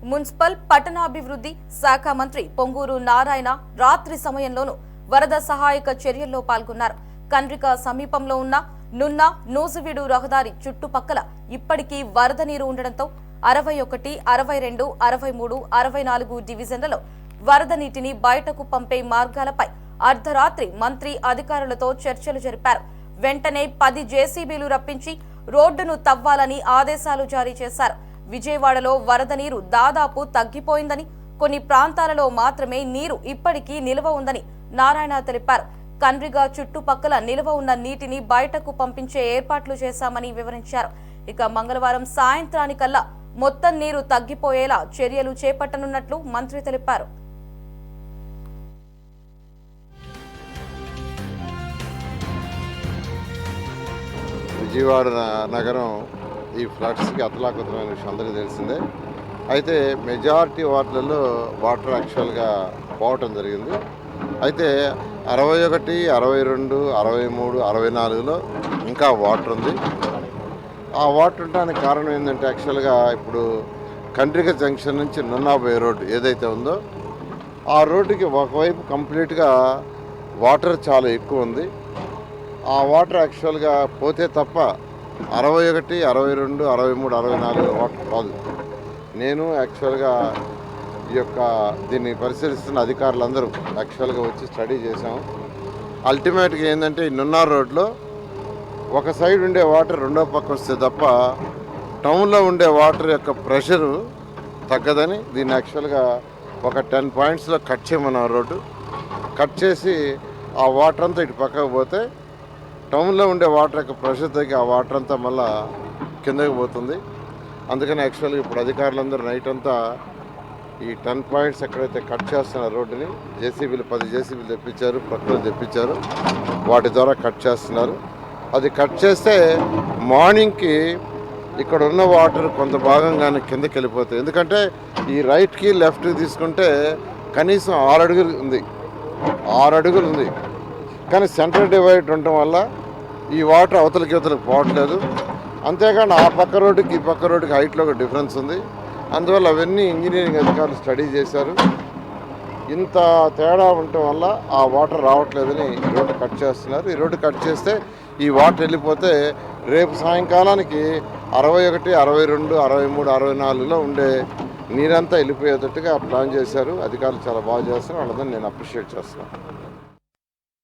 Municipal పట్టణాభివృద్ధి శాఖ మంత్రి పొంగూరు నారాయణ రాత్రి సమయంలోనూ వరద సహాయక చర్యల్లో పాల్గొన్నారు. కండ్రిక సమీపంలో ఉన్న నున్న నూజివీడు రహదారి చుట్టుపక్కల ఇప్పటికీ వరద నీరు ఉండడంతో 61, 62, 63, 64 డివిజన్లలో వరద నీటిని బయటకు పంపే మార్గాలపై అర్ధరాత్రి మంత్రి అధికారులతో చర్చలు జరిపారు. వెంటనే 10 జేసీబీలు రప్పించి రోడ్డును తవ్వాలని ఆదేశాలు జారీ చేశారు. విజయవాడలో వరద నీరు దాదాపు తగ్గిపోయిందని, కొన్ని ప్రాంతాలలో మాత్రమే నీరు ఇప్పటికీ నిల్వ ఉందని నారాయణ తెలిపారు. కండ్రిగా చుట్టుపక్కల నిల్వ ఉన్న నీటిని బయటకు పంపించే ఏర్పాట్లు చేశామని వివరించారు. ఇక మంగళవారం సాయంత్రానికల్లా మొత్తం నీరు తగ్గిపోయేలా చర్యలు చేపట్టనున్నట్లు మంత్రి తెలిపారు. విజయవాడ నగరం ఈ ఫ్లడ్స్కి అతలాకుతలమైన విషయం అందరికీ తెలిసిందే. అయితే మెజారిటీ వార్డులలో వాటర్ యాక్చువల్గా పోవటం జరిగింది. అయితే 61, 62, 63, 64లో ఇంకా వాటర్ ఉంది. ఆ వాటర్ ఉండడానికి కారణం ఏంటంటే యాక్చువల్గా ఇప్పుడు కండ్రిక జంక్షన్ నుంచి నున్నాబోయే రోడ్డు ఏదైతే ఉందో ఆ రోడ్డుకి ఒకవైపు కంప్లీట్గా వాటర్ చాలా ఎక్కువ ఉంది. ఆ వాటర్ యాక్చువల్గా పోతే తప్ప 61, 62, 63, 64 వాటర్ రాదు. నేను యాక్చువల్గా దీన్ని పరిశీలిస్తున్న అధికారులందరూ యాక్చువల్గా వచ్చి స్టడీ చేసాము. అల్టిమేట్గా ఏంటంటే ఈ నున్నార్ రోడ్లో ఒక సైడ్ ఉండే వాటర్ రెండో పక్క వస్తే తప్ప టౌన్లో ఉండే వాటర్ యొక్క ప్రెషరు తగ్గదని దీన్ని యాక్చువల్గా ఒక 10 పాయింట్స్లో కట్ చేయమన్న రోడ్డు కట్ చేసి ఆ వాటర్ అంతా ఇటు పక్కకు పోతే టౌన్లో ఉండే వాటర్ యొక్క ప్రెషర్ తగ్గి ఆ వాటర్ అంతా మళ్ళీ కిందకి పోతుంది. అందుకని యాక్చువల్గా ఇప్పుడు అధికారులందరూ నైట్ అంతా ఈ 10 పాయింట్స్ ఎక్కడైతే కట్ చేస్తున్నారు రోడ్డుని జేసీబీలు 10 జేసీబీలు తెప్పించారు, ప్రకృతి తెప్పించారు, వాటి ద్వారా కట్ చేస్తున్నారు. అది కట్ చేస్తే మార్నింగ్కి ఇక్కడ ఉన్న వాటర్ కొంత భాగంగానే కిందకి వెళ్ళిపోతాయి. ఎందుకంటే ఈ రైట్కి లెఫ్ట్కి తీసుకుంటే కనీసం 6 అడుగులు ఉంది, 6 అడుగులు ఉంది. కానీ సెంట్రల్ డివైడ్ ఉండటం వల్ల ఈ వాటర్ అవతలకి పోవట్లేదు. అంతేకాని ఆ పక్క రోడ్డుకి ఈ పక్క రోడ్డుకి హైట్లో ఒక డిఫరెన్స్ ఉంది. అందువల్ల అవన్నీ ఇంజనీరింగ్ అధికారులు స్టడీ చేశారు. ఇంత తేడా ఉండటం వల్ల ఆ వాటర్ రావట్లేదని ఈ రోడ్డు కట్ చేస్తున్నారు. ఈ రోడ్డు కట్ చేస్తే ఈ వాటర్ వెళ్ళిపోతే రేపు సాయంకాలానికి 61, 62, 63, 64లో ఉండే నీరంతా వెళ్ళిపోయేటట్టుగా ప్లాన్ చేశారు. అధికారులు చాలా బాగా చేస్తున్నారు. వాళ్ళందరినీ నేను అప్రిషియేట్ చేస్తున్నాను.